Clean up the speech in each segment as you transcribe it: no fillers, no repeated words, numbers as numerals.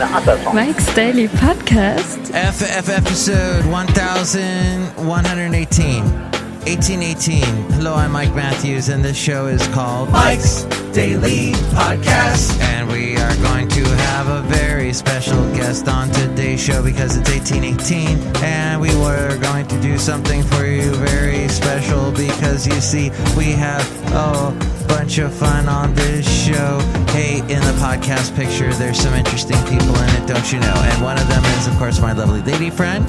Mike's Daily Podcast. Episode 1118. 1818. Hello, I'm Mike Matthews, and this show is called Mike's Daily Podcast. And we are going to have a very special guest on today's show because it's 1818, and we were going to do something for you very special because, you see, we have a bunch of fun on this show. Hey, in the podcast picture, there's some interesting people in it, don't you know? And one of them is, of course, my lovely lady friend,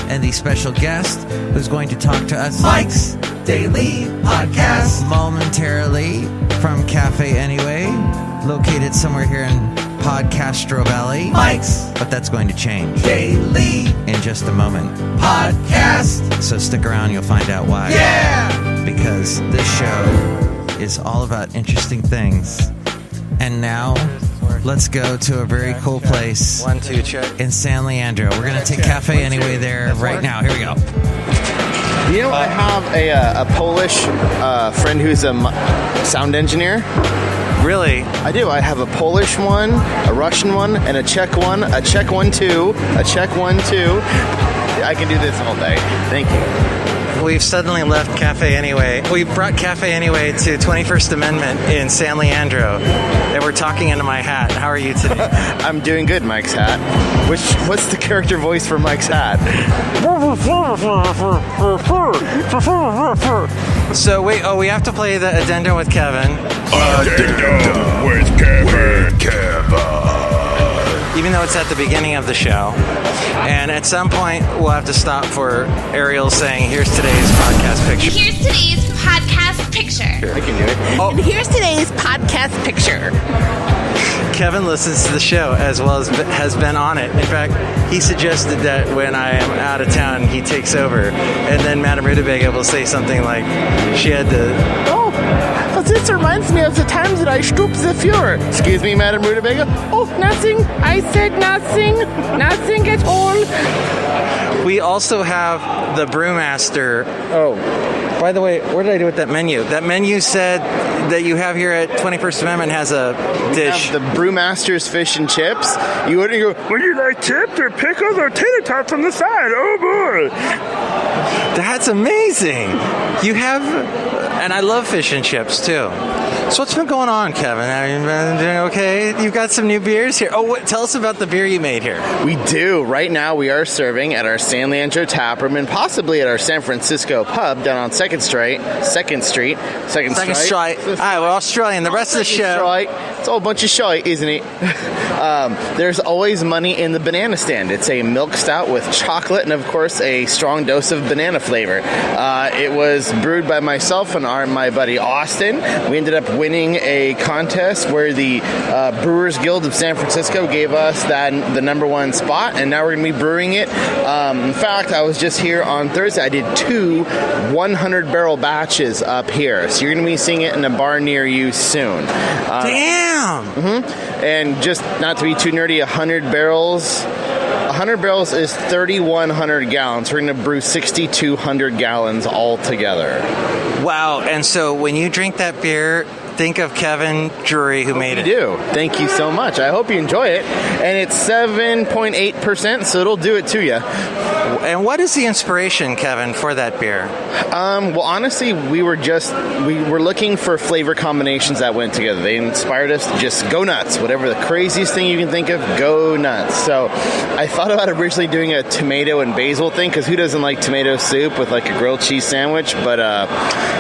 and the special guest who's going to talk to us Mike's Daily Podcast momentarily from Cafe Anyway, located somewhere here in Podcastro Valley. Mike's But that's going to change Daily in just a moment. Podcast. So stick around, you'll find out why. Yeah! Because this show is all about interesting things. And now, let's go to a very cool place. 1, 2, check. In San Leandro. We're going to take Cafe Anyway there right now. Here we go. You know, I have a Polish friend who's a sound engineer. Really? I do. I have a Polish one, a Russian one, and a Czech one too, a Czech one too. I can do this all day. Thank you. We've suddenly left Cafe Anyway. We brought Cafe Anyway to 21st Amendment in San Leandro, and we're talking into my hat. How are you today? I'm doing good, Mike's hat. What's the character voice for Mike's hat? So wait, we have to play the addendum with Kevin. Addendum with Kevin. Even though it's at the beginning of the show. And at some point, we'll have to stop for Ariel saying, here's today's podcast picture. Here's today's podcast picture. I can do it. And here's today's podcast picture. Kevin listens to the show as well as has been on it. In fact, he suggested that when I am out of town, he takes over. And then Madame Rootabega will say something like, she had to... Oh, but this reminds me of the times that I stooped the Fuhrer. Excuse me, Madame Rootabega. Oh, nothing. I said nothing. Nothing at all. We also have the Brewmaster. Oh, by the way, what did I do with that menu? That menu said that you have here at 21st Amendment has a dish. The Brewmaster's fish and chips. You would go, would you like chips or pickles or tater tots on the side? Oh, boy. That's amazing. You have, and I love fish and chips, too. So what's been going on, Kevin? Have you been doing okay? You've got some new beers here. Oh, tell us about the beer you made here. We do. Right now, we are serving at our San Leandro tap room and possibly at our San Francisco pub down on 2nd Street. Second Street. All right, we're Australian. The rest of the show. It's all a bunch of shite, isn't it? There's always money in the banana stand. It's a milk stout with chocolate and, of course, a strong dose of banana flavor. It was brewed by myself and my buddy Austin. We ended up winning a contest where the Brewers Guild of San Francisco gave us the number one spot, and now we're going to be brewing it. In fact, I was just here on Thursday. I did 2 100-barrel batches up here, so you're going to be seeing it in a bar near you soon. Damn! Mm-hmm. And just not to be too nerdy, 100 barrels... 100 barrels is 3,100 gallons. We're going to brew 6,200 gallons altogether. Wow. And so when you drink that beer, think of Kevin Drury who made it. I do. Thank you so much. I hope you enjoy it. And it's 7.8%, so it'll do it to you. And what is the inspiration, Kevin, for that beer? Well, honestly, we were looking for flavor combinations that went together. They inspired us to just go nuts. Whatever the craziest thing you can think of, go nuts. So I thought about originally doing a tomato and basil thing, because who doesn't like tomato soup with like a grilled cheese sandwich? But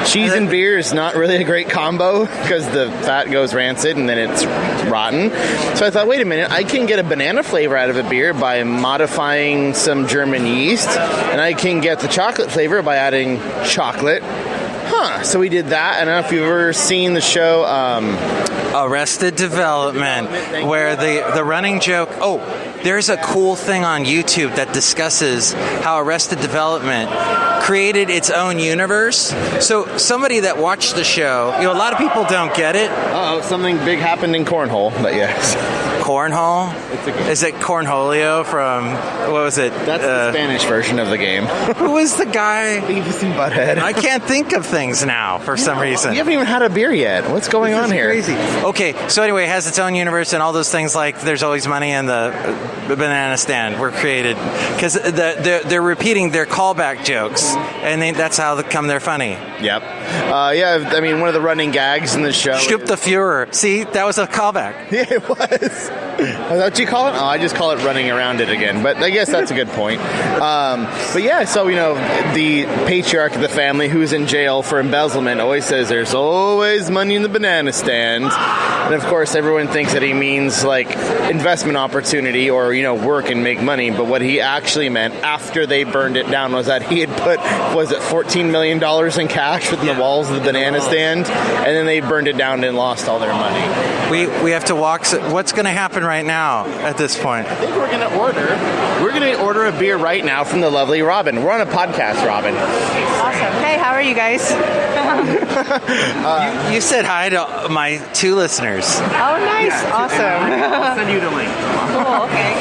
cheese and beer is not really a great combo because the fat goes rancid and then it's rotten. So I thought, wait a minute, I can get a banana flavor out of a beer by modifying some German yeast, and I can get the chocolate flavor by adding chocolate. So we did that. I don't know if you've ever seen the show Arrested Development, where the running joke... Oh, there's a cool thing on YouTube that discusses how Arrested Development created its own universe. So somebody that watched the show, a lot of people don't get it. Something big happened in Cornhole, but yes. Cornhole? Is it Cornholio from, what was it? That's the Spanish version of the game. Who was the guy? Beavis and Butthead. I can't think of things now for some reason. You haven't even had a beer yet. What's going on here? Crazy. Okay, so anyway, it has its own universe and all those things like There's Always Money and the Banana Stand were created because they're repeating their callback jokes, and that's how they're funny. Yep. Yeah, I mean, one of the running gags in the show. Shoop the Führer. See, that was a callback. Yeah, it was. Is that what you call it? Oh, I just call it running around it again. But I guess that's a good point. But yeah, so, the patriarch of the family who's in jail for embezzlement always says there's always money in the banana stand. And of course, everyone thinks that he means like investment opportunity or, work and make money. But what he actually meant after they burned it down was that he had put, was it $14 million in cash within the walls of the banana stand? And then they burned it down and lost all their money. We have to walk. What's going to happen right now at this point? I think we're going to order a beer right now from the lovely Robin. We're on a podcast, Robin. Awesome. Hey, how are you guys? You said hi to my 2 listeners. Oh, nice. Awesome. I'll send you the link. Cool, okay.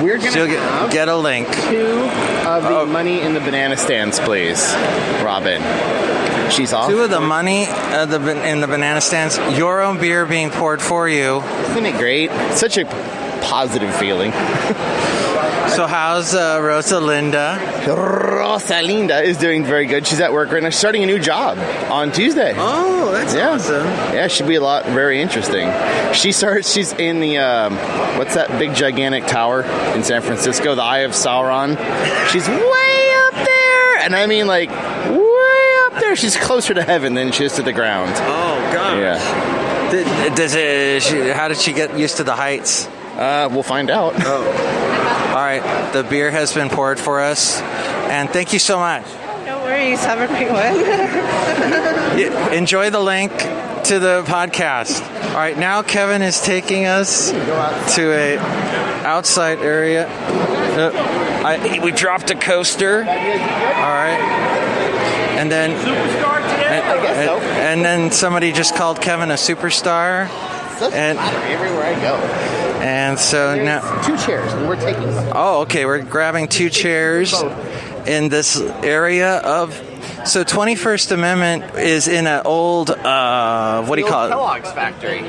We're going to get a link. 2 of the money in the banana stands, please, Robin. She's off. 2 of the money in the banana stands. Your own beer being poured for you. Isn't it great? Such a positive feeling. So how's Rosalinda? Rosalinda is doing very good. She's at work right now. She's starting a new job on Tuesday. Oh, that's awesome. Yeah, should be very interesting. She's in the, what's that big gigantic tower in San Francisco? The Eye of Sauron. She's way up there. And I mean like, way up there. She's closer to heaven than she is to the ground. Oh, gosh. Yeah. How did she get used to the heights? We'll find out. Oh. All right. The beer has been poured for us. And thank you so much. No worries. Have a great one. Enjoy the link to the podcast. All right. Now Kevin is taking us to a outside area. We dropped a coaster. All right. And then... And then somebody just called Kevin a superstar. And everywhere I go. And so there's now 2 chairs, and we're taking them. Oh, okay. We're grabbing 2 chairs in this area of. So 21st Amendment is in an old, what do you call it? Kellogg's factory.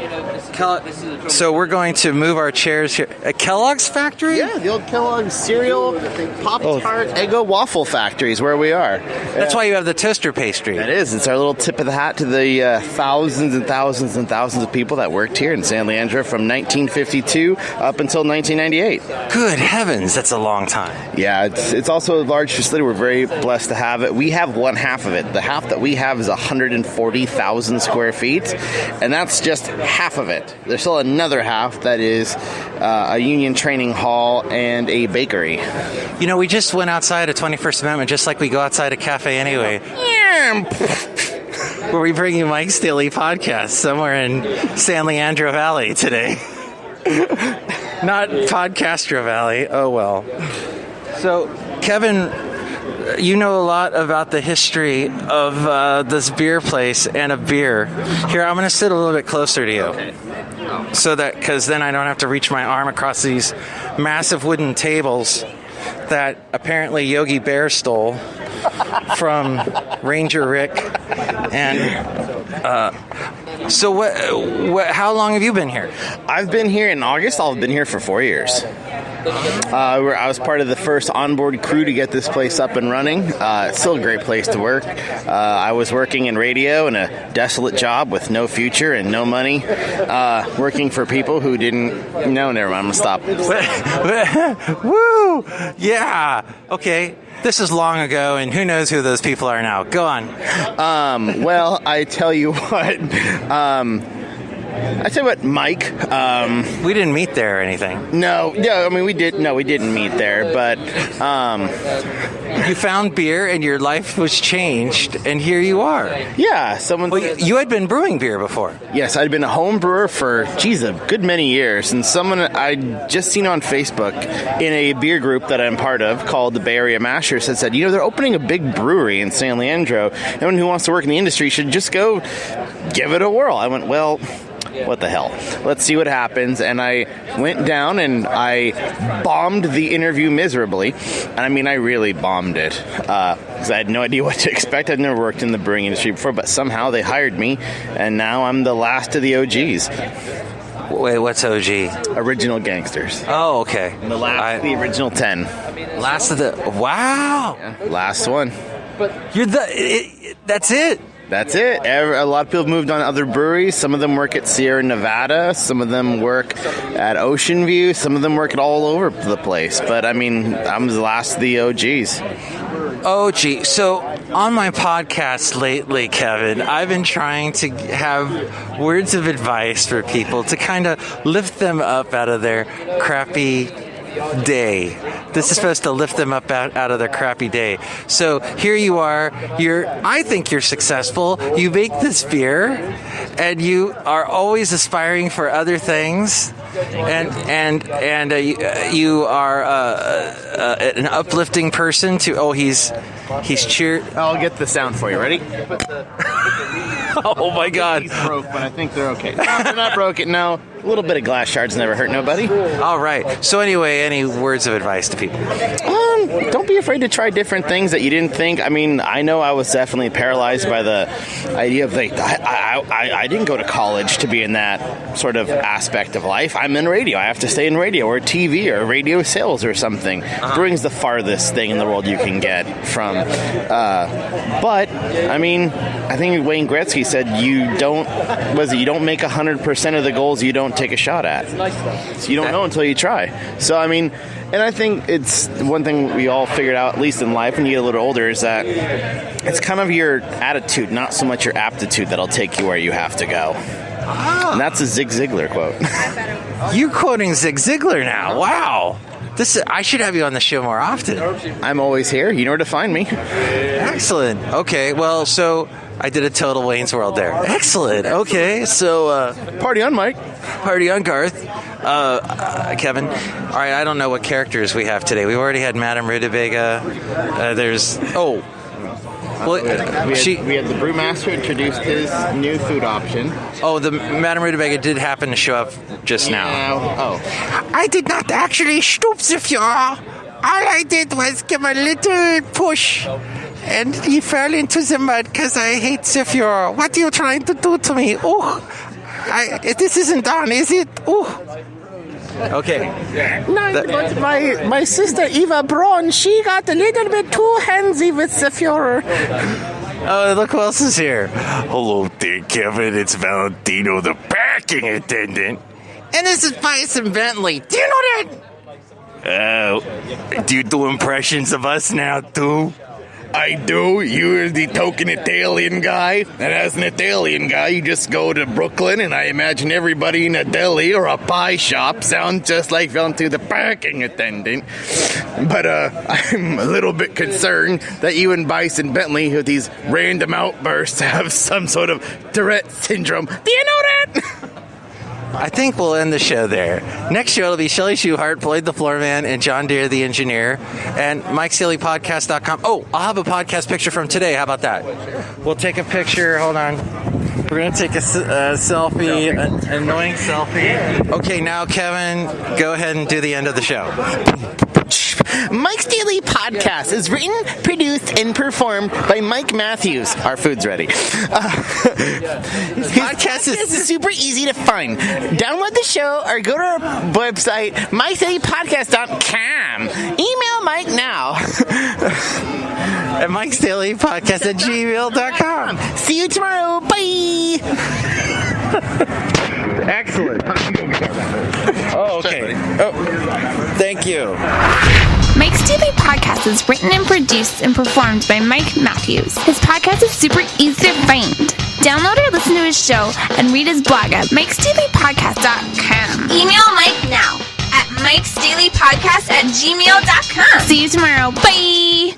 So we're going to move our chairs here. A Kellogg's factory? Yeah, the old Kellogg's cereal, Pop-Tart, Eggo waffle factory is where we are. That's why you have the toaster pastry. That is. It's our little tip of the hat to the thousands and thousands and thousands of people that worked here in San Leandro from 1952 up until 1998. Good heavens, that's a long time. Yeah, it's also a large facility. We're very blessed to have it. We have one half of it. The half that we have is 140,000 square feet, and that's just half of it. There's still another half that is a union training hall and a bakery. We just went outside of 21st Amendment just like we go outside a cafe anyway. Where we bring you Mike's Daily Podcast somewhere in San Leandro Valley today. Not Podcastro Valley. Oh, well. So, Kevin, you know a lot about the history of this beer place and of beer. Here, I'm going to sit a little bit closer to you. Okay. So that, because then I don't have to reach my arm across these massive wooden tables that apparently Yogi Bear stole from Ranger Rick. And so how long have you been here? I've been here in August. I've been here for 4 years. I was part of the first onboard crew to get this place up and running. It's still a great place to work. I was working in radio in a desolate job with no future and no money, working for people who didn't... No, never mind. I'm going to stop. Woo! Yeah. Okay. This is long ago, and who knows who those people are now. Go on. Well, I tell you what... Mike. We didn't meet there or anything. No, I mean we did. No, we didn't meet there. But you found beer and your life was changed, and here you are. Yeah, you had been brewing beer before. Yes, I'd been a home brewer for a good many years, and someone I'd just seen on Facebook in a beer group that I'm part of called the Bay Area Mashers had said, they're opening a big brewery in San Leandro. Anyone who wants to work in the industry should just go give it a whirl. I went, well, what the hell? Let's see what happens. And I went down and I bombed the interview miserably. And I mean, I really bombed it because I had no idea what to expect. I'd never worked in the brewing industry before, but somehow they hired me, and now I'm the last of the OGs. Wait, what's OG? Original gangsters. Oh, okay. The last of the original 10. Last of the... Wow! Yeah, last one. You're that's it? That's it. A lot of people have moved on to other breweries. Some of them work at Sierra Nevada. Some of them work at Ocean View. Some of them work at all over the place. But, I mean, I'm the last of the OGs. OG. So, on my podcast lately, Kevin, I've been trying to have words of advice for people to kind of lift them up out of their crappy day. This is supposed to lift them up out of their crappy day. So here you are. I think you're successful. You make this beer, and you are always aspiring for other things. And you are an uplifting person to. Oh, he's cheered. I'll get the sound for you. Ready? Oh my God! These broke, but I think they're okay. No, they're not broken. No, a little bit of glass shards never hurt nobody. All right. So anyway, any words of advice to people? Don't be afraid to try different things that you didn't think. I mean, I know I was definitely paralyzed by the idea of I didn't go to college to be in that sort of aspect of life. I'm in radio. I have to stay in radio or TV or radio sales or something. Brewing's the farthest thing in the world you can get from. But I mean, I think Wayne Gretzky said you don't make 100% of the goals you don't take a shot at. So you don't know until you try. So I mean, and I think it's one thing we all figured out, at least in life when you get a little older, is that it's kind of your attitude, not so much your aptitude, that'll take you where you have to go. And that's a Zig Ziglar quote. You're quoting Zig Ziglar now. Wow. I should have you on the show more often. I'm always here. You know where to find me. Excellent. Okay, well, so I did a total Wayne's World there. Excellent. Okay, so... party on, Mike. Party on, Garth. Kevin. All right, I don't know what characters we have today. We've already had Madame Rootabega. There's... Oh. Well, we had the Brewmaster introduced his new food option. Oh, the Madame Rootabega did happen to show up just now. Oh. I did not actually stoop the floor. All I did was give him a little push. And he fell into the mud because I hate the floor. What are you trying to do to me? This isn't done, is it? Okay. No, but my sister Eva Braun, she got a little bit too handsy with the Führer. Oh, look who else is here. Hello there, Kevin. It's Valentino, the packing attendant. And this is Bison Bentley. Do you know that? Do you do impressions of us now, too? I do. You're the token Italian guy. And as an Italian guy, you just go to Brooklyn, and I imagine everybody in a deli or a pie shop sounds just like Valentino, the packing attendant. But I'm a little bit concerned that you and Bison Bentley, with these random outbursts, have some sort of Tourette syndrome. Do you know that? I think we'll end the show there. Next show will be Chely Shoehart, Floyd the Floorman, and John Deere the engineer, and MikesDailyPodcast.com. Oh, I'll have a podcast picture from today. How about that? We'll take a picture. Hold on. We're going to take a selfie, an annoying selfie. Okay, now, Kevin, go ahead and do the end of the show. Mike's Daily Podcast is written, produced, and performed by Mike Matthews. Our food's ready. His podcast is super easy to find. Download the show or go to our website, MikesDailyPodcast.com. Email Mike now. At MikesDailyPodcast@gmail.com. See you tomorrow. Bye. Excellent. Oh, okay. Oh, thank you. Mike's Daily Podcast is written and produced and performed by Mike Matthews. His podcast is super easy to find. Download or listen to his show and read his blog at MikesDailyPodcast.com. Email Mike now at MikesDailyPodcast@gmail.com. See you tomorrow. Bye.